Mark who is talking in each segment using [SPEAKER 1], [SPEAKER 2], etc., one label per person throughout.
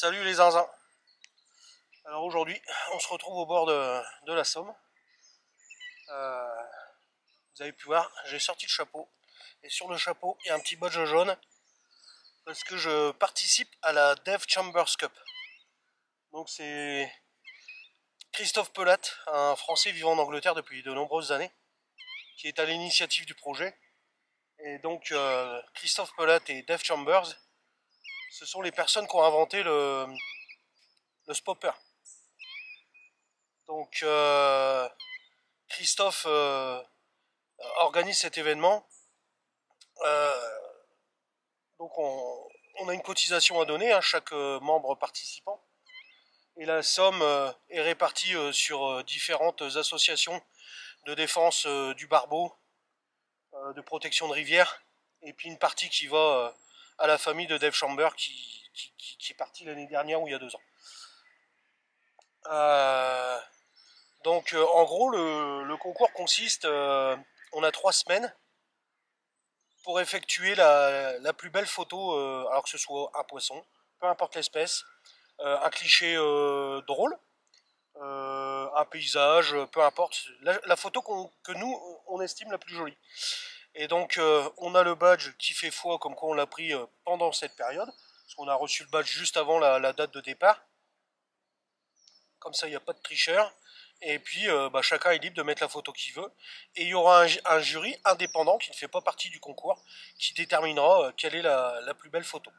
[SPEAKER 1] Salut les zinzins. Alors aujourd'hui, on se retrouve au bord de la Somme. Vous avez pu voir, j'ai sorti le chapeau. Et sur le chapeau, il y a un petit badge jaune. Parce que je participe à la Dev Chambers Cup. Donc c'est Christophe Pelat, un Français vivant en Angleterre depuis de nombreuses années, qui est à l'initiative du projet. Et donc Christophe Pelat et Dev Chambers, ce sont les personnes qui ont inventé le spopper. Donc Christophe organise cet événement. Donc on a une cotisation à donner, hein, chaque membre participant. Et la somme est répartie sur différentes associations de défense du barbeau, de protection de rivière, et puis une partie qui va à la famille de Dave Chamber qui est partie l'année dernière ou il y a 2 ans. Donc en gros le concours consiste, on a 3 semaines pour effectuer la plus belle photo, alors que ce soit un poisson, peu importe l'espèce, un cliché drôle, un paysage, peu importe, la photo que nous on estime la plus jolie. Et donc on a le badge qui fait foi comme quoi on l'a pris pendant cette période, parce qu'on a reçu le badge juste avant la date de départ. Comme ça il n'y a pas de tricheur. Et puis chacun est libre de mettre la photo qu'il veut. Et il y aura un jury indépendant qui ne fait pas partie du concours qui déterminera quelle est la plus belle photo.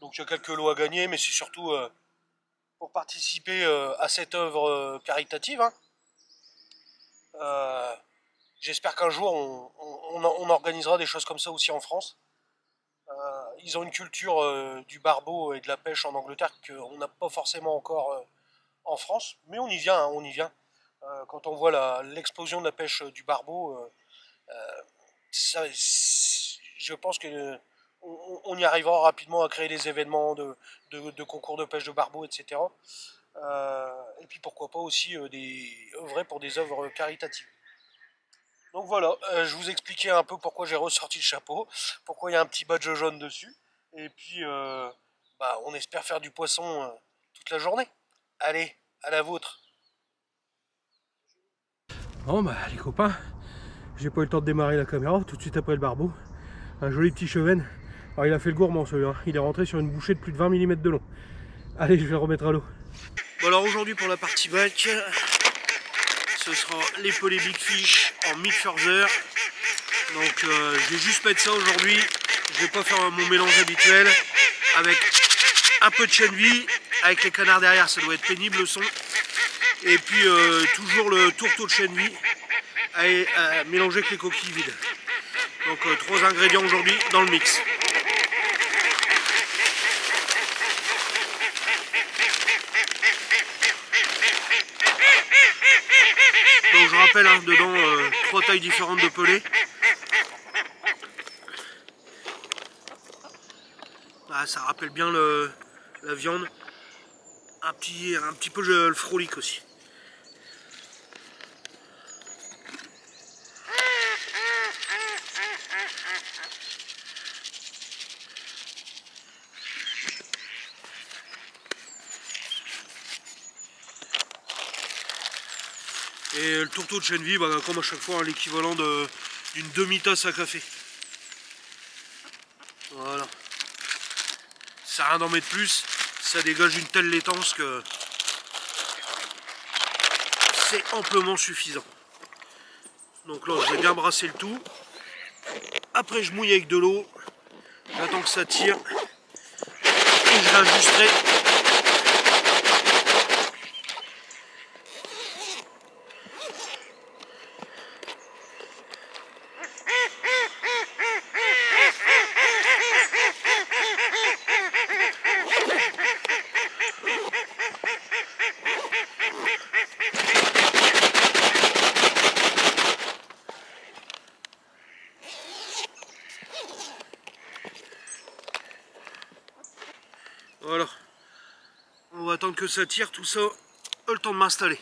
[SPEAKER 1] Donc il y a quelques lots à gagner, mais c'est surtout pour participer à cette œuvre caritative. Hein. J'espère qu'un jour on organisera des choses comme ça aussi en France. Ils ont une culture du barbeau et de la pêche en Angleterre qu'on n'a pas forcément encore en France, mais on y vient, hein, on y vient. Quand on voit l'explosion de la pêche du barbeau, je pense que on y arrivera rapidement à créer des événements de concours de pêche de barbeau, etc. Et puis pourquoi pas aussi œuvrer pour des œuvres caritatives. Donc voilà, je vous expliquais un peu pourquoi j'ai ressorti le chapeau, pourquoi il y a un petit badge jaune dessus, et puis on espère faire du poisson toute la journée. Allez, à la vôtre.
[SPEAKER 2] Bon les copains, j'ai pas eu le temps de démarrer la caméra, tout de suite après le barbeau. Un joli petit chevenne. Alors il a fait le gourmand celui-là, il est rentré sur une bouchée de plus de 20 mm de long. Allez, je vais le remettre à l'eau.
[SPEAKER 1] Bon alors aujourd'hui pour la partie bac, ce sera les polés big fish en meat further. Donc je vais juste mettre ça aujourd'hui, je vais pas faire mon mélange habituel avec un peu de chènevis, avec les canards derrière ça doit être pénible le son. Et puis toujours le tourteau de chènevis à mélanger avec les coquilles vides. Donc 3 ingrédients aujourd'hui dans le mix. Donc je rappelle hein, dedans 3 tailles différentes de pelés. Ah, ça rappelle bien la viande. Un petit peu le frolic aussi. Et le tourteau de chènevis, comme à chaque fois, hein, l'équivalent d'une demi-tasse à café. Voilà. Ça sert à rien d'en mettre plus, ça dégage une telle laitance que c'est amplement suffisant. Donc là, je vais bien brasser le tout. Après, je mouille avec de l'eau. J'attends que ça tire. Et je réajusterai. Voilà. On va attendre que ça tire, tout ça, le temps de m'installer.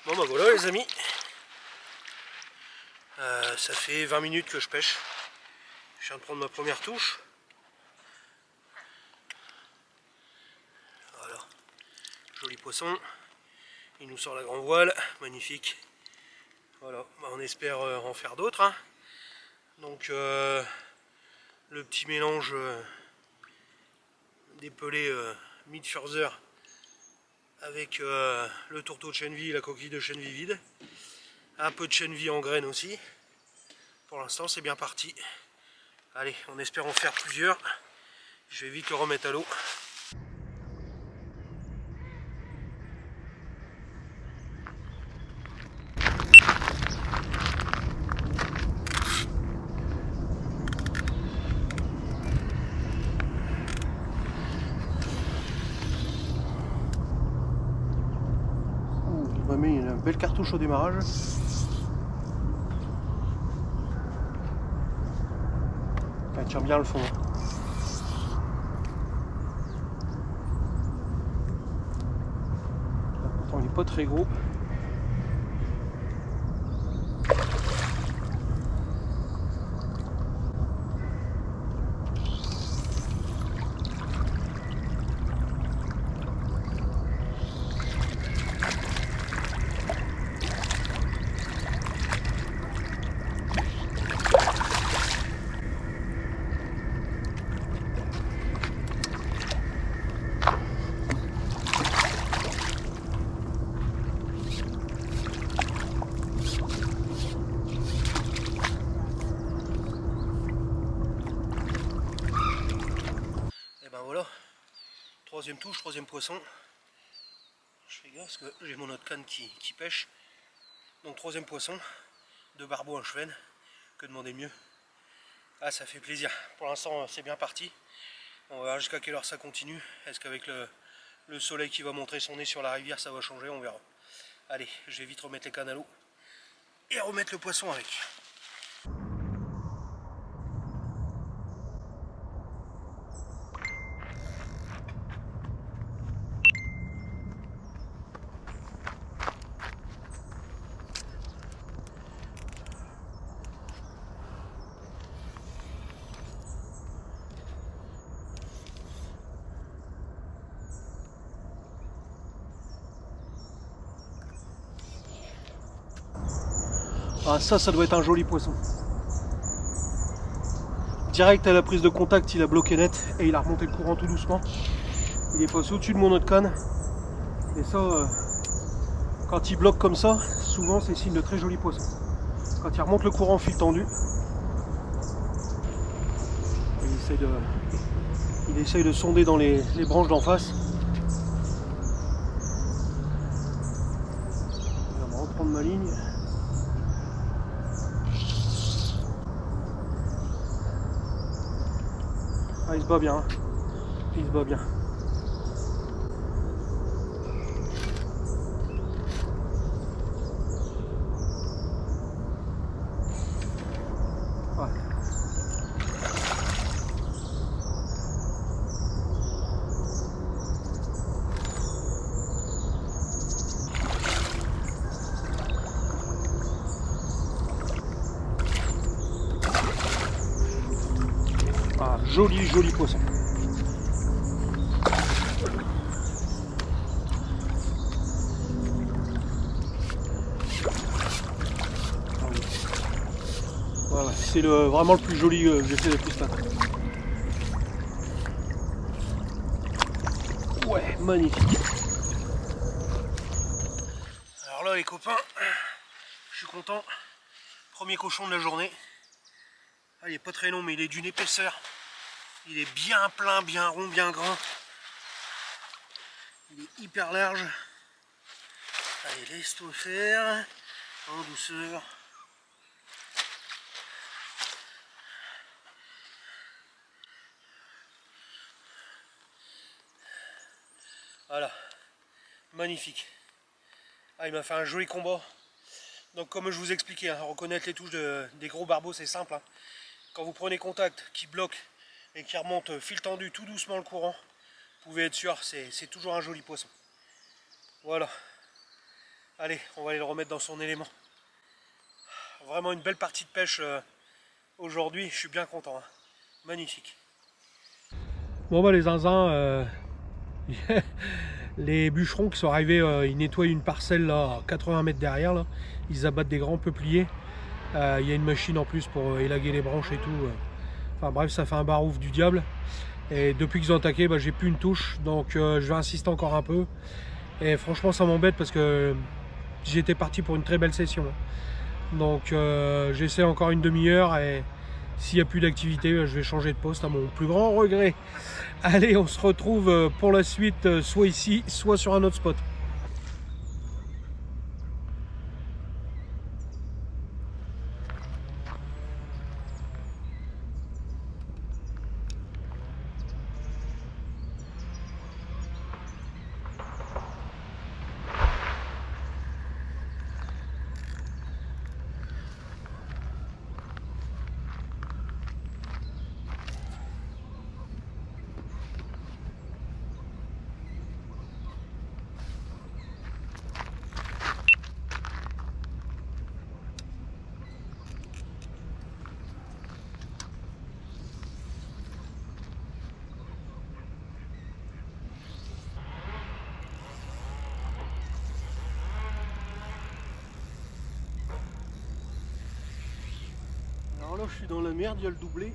[SPEAKER 2] Bon bah voilà les amis. Ça fait 20 minutes que je pêche. Je viens de prendre ma première touche. Voilà. Joli poisson. Il nous sort la grande voile. Magnifique. Voilà. Bah, on espère en faire d'autres. Hein. Donc le petit mélange des pelés Mid-Further avec le tourteau de chènevis et la coquille de chènevis vide. Un peu de chènevis en graines aussi. Pour l'instant c'est bien parti. Allez, on espère en faire plusieurs. Je vais vite le remettre à l'eau. Il m'a mis une belle cartouche au démarrage. Elle tire bien le fond. Pourtant il n'est pas très gros. Voilà, troisième touche, troisième poisson. Je fais gaffe parce que j'ai mon autre canne qui pêche. Donc troisième poisson, 2 barbeaux, un chevenne. Que demander mieux? Ah, ça fait plaisir. Pour l'instant c'est bien parti. On va voir jusqu'à quelle heure ça continue. Est-ce qu'avec le soleil qui va montrer son nez sur la rivière ça va changer? On verra. Allez, je vais vite remettre les cannes à l'eau et remettre le poisson avec. Ah ça doit être un joli poisson. Direct à la prise de contact, il a bloqué net et il a remonté le courant tout doucement. Il est passé au-dessus de mon autre canne. Et ça, quand il bloque comme ça, souvent c'est signe de très joli poisson. Quand il remonte le courant fil tendu, il essaye de sonder dans les branches d'en face. Je vais reprendre ma ligne. Ah, il se bat bien, hein. Il se bat bien. Ouais. Ah, joli poisson. Voilà, c'est vraiment le plus joli que j'ai fait depuis ce matin. Ouais, magnifique. Alors là les copains, je suis content. Premier cochon de la journée. Ah, il est pas très long mais il est d'une épaisseur. Il est bien plein, bien rond, bien grand. Il est hyper large. Allez, laisse-toi faire. En douceur. Voilà. Magnifique. Ah, il m'a fait un joli combat. Donc comme je vous expliquais, hein, reconnaître les touches des gros barbeaux c'est simple. Hein. Quand vous prenez contact, qui bloque et qui remonte fil tendu tout doucement le courant, vous pouvez être sûr, c'est toujours un joli poisson. Voilà. Allez, on va aller le remettre dans son élément. Vraiment une belle partie de pêche aujourd'hui, je suis bien content. Hein. Magnifique. Bon bah les zinzins, les bûcherons qui sont arrivés, ils nettoient une parcelle là, à 80 mètres derrière. Là. Ils abattent des grands peupliers. Il y a une machine en plus pour élaguer les branches et tout. Enfin bref, ça fait un barouf du diable. Et depuis qu'ils ont attaqué, bah, j'ai plus une touche. Donc je vais insister encore un peu. Et franchement ça m'embête parce que j'étais parti pour une très belle session. Donc j'essaie encore une demi-heure et s'il n'y a plus d'activité, je vais changer de poste à mon plus grand regret. Allez, on se retrouve pour la suite, soit ici, soit sur un autre spot. Alors là, je suis dans la merde, il y a le doublé.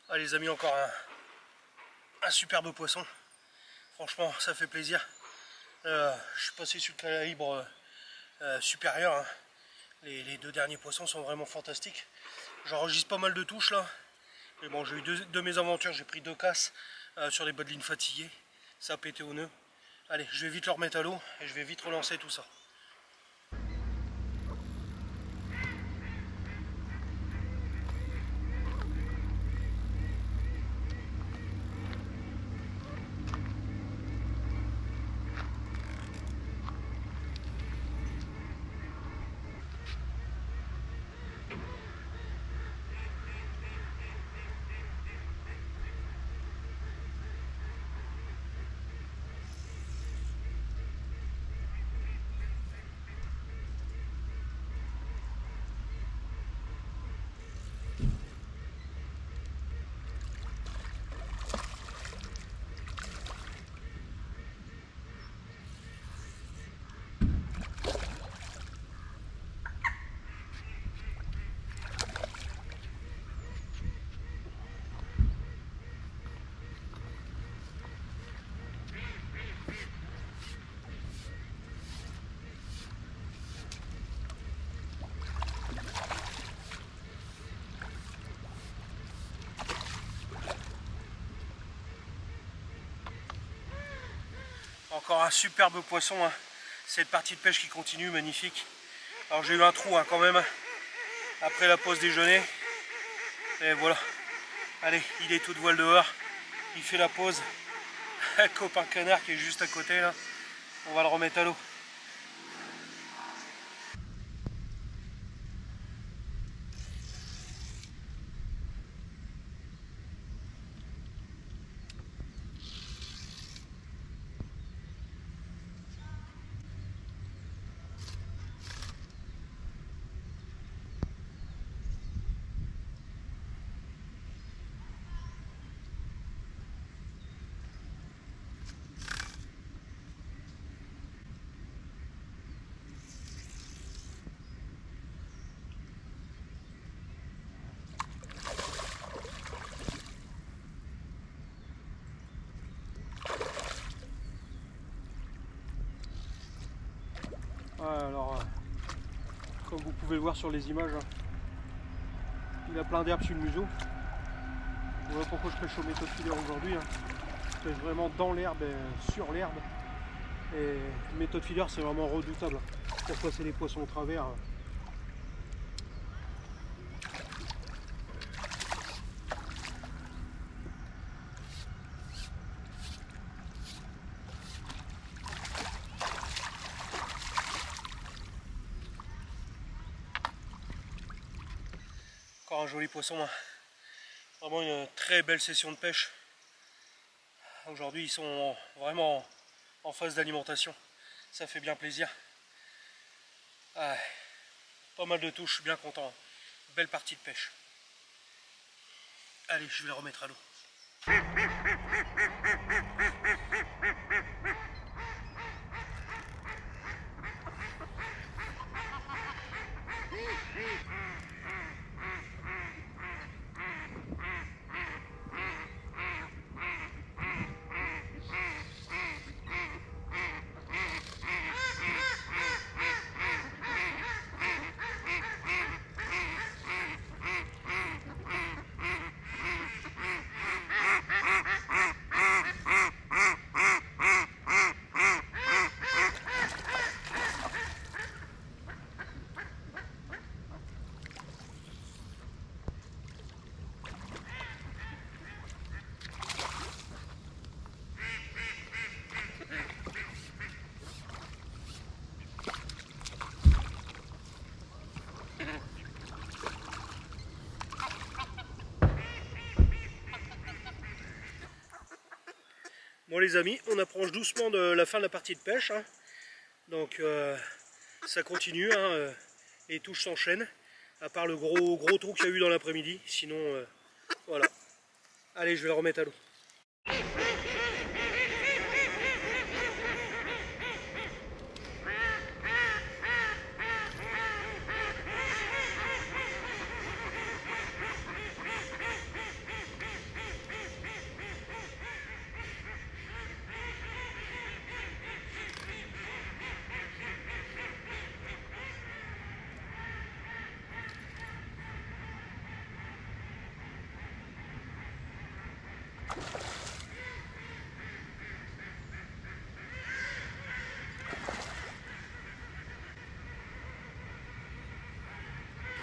[SPEAKER 2] Ah les amis, encore un superbe poisson. Franchement, ça fait plaisir. Je suis passé sur le calibre supérieur. Hein. Les deux derniers poissons sont vraiment fantastiques. J'enregistre pas mal de touches là. Mais bon, j'ai eu deux mésaventures. J'ai pris 2 casses sur des bodelines fatiguées. Ça a pété au nœud. Allez, je vais vite le remettre à l'eau et je vais vite relancer tout ça. Encore un superbe poisson, hein. Cette partie de pêche qui continue, magnifique. Alors j'ai eu un trou hein, quand même, après la pause déjeuner. Et voilà. Allez, il est tout de voile dehors. Il fait la pause. Un copain canard qui est juste à côté là. On va le remettre à l'eau. Alors, comme vous pouvez le voir sur les images, il a plein d'herbes sur le museau. Voilà pourquoi je pêche au méthode feeder aujourd'hui. Hein. Je pêche vraiment dans l'herbe, sur l'herbe. Et méthode feeder, c'est vraiment redoutable pour passer les poissons au travers. Encore un joli poisson, hein. Vraiment une très belle session de pêche. Aujourd'hui ils sont vraiment en phase d'alimentation, ça fait bien plaisir. Ah, pas mal de touches, je suis bien content. Belle partie de pêche. Allez, je vais la remettre à l'eau. Bon les amis, on approche doucement de la fin de la partie de pêche, hein. Donc ça continue, hein. Les touches s'enchaînent, à part le gros trou qu'il y a eu dans l'après-midi, sinon voilà. Allez, je vais la remettre à l'eau.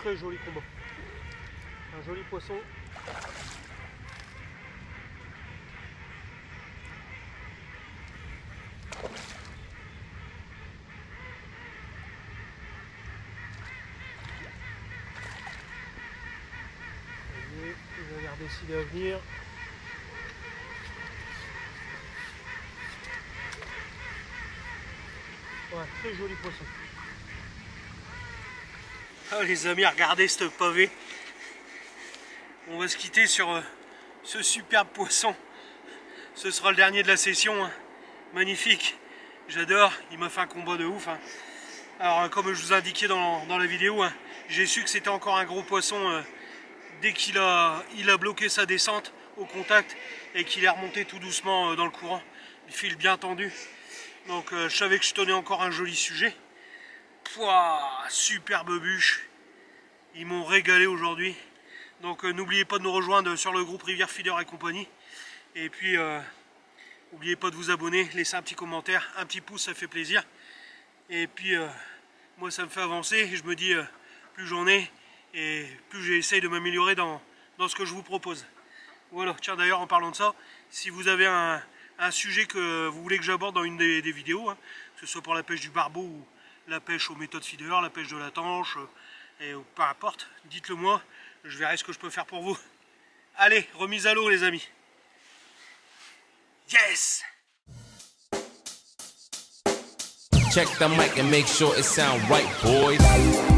[SPEAKER 2] Très joli combat. Un joli poisson. Il a l'air décidé à venir. Ouais, très joli poisson. Ah, les amis, regardez ce pavé. On va se quitter sur ce superbe poisson. Ce sera le dernier de la session, hein. Magnifique. J'adore. Il m'a fait un combat de ouf, hein. Alors, comme je vous indiquais dans la vidéo, hein, j'ai su que c'était encore un gros poisson dès qu'il a bloqué sa descente au contact et qu'il est remonté tout doucement dans le courant. Le fil bien tendu. Donc, je savais que je tenais encore un joli sujet. Pouah, superbe bûche. Ils m'ont régalé aujourd'hui. Donc n'oubliez pas de nous rejoindre sur le groupe Rivière Feeder et compagnie. Et puis n'oubliez pas de vous abonner, laisser un petit commentaire, un petit pouce, ça fait plaisir. Et puis moi ça me fait avancer et je me dis plus j'en ai et plus j'essaye de m'améliorer dans ce que je vous propose. Voilà, tiens d'ailleurs en parlant de ça, si vous avez un sujet que vous voulez que j'aborde dans une des vidéos, hein, que ce soit pour la pêche du barbeau ou la pêche aux méthodes feeder, la pêche de la tanche, et peu importe, dites-le moi, je verrai ce que je peux faire pour vous. Allez, remise à l'eau les amis. Yes!
[SPEAKER 3] Check the mic and make sure it sound right, boys.